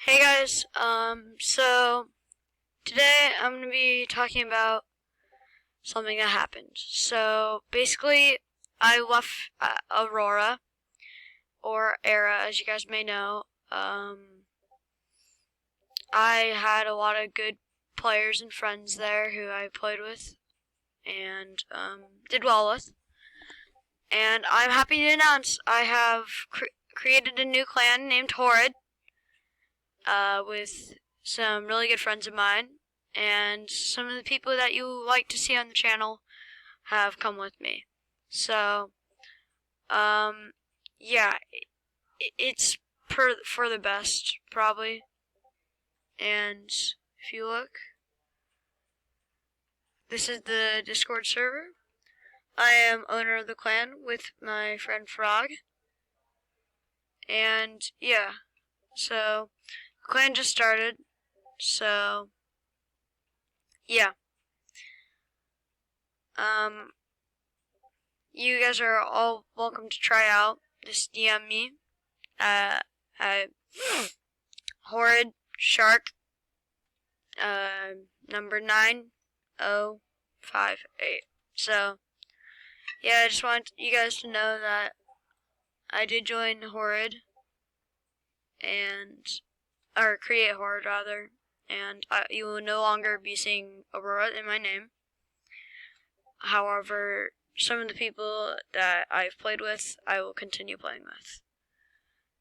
Hey guys, so today I'm going to be talking about something that happened. So basically, I left Aurora, or Era, as you guys may know. I had a lot of good players and friends there who I played with and did well with. And I'm happy to announce I have created a new clan named Horrid. With some really good friends of mine, and some of the people that you like to see on the channel have come with me. So, yeah, it's for the best, probably. And if you look, this is the Discord server. I am owner of the clan with my friend Frog. And yeah, so the clan just started, so yeah. You guys are all welcome to try out. Just DM me at Horrid Shark number 9058. So yeah, I just want you guys to know that I did join Horrid or create Horrid rather, and you will no longer be seeing Aurora in my name. However, some of the people that I've played with, I will continue playing with.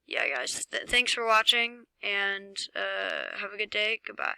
Yeah, guys, thanks for watching, and have a good day. Goodbye.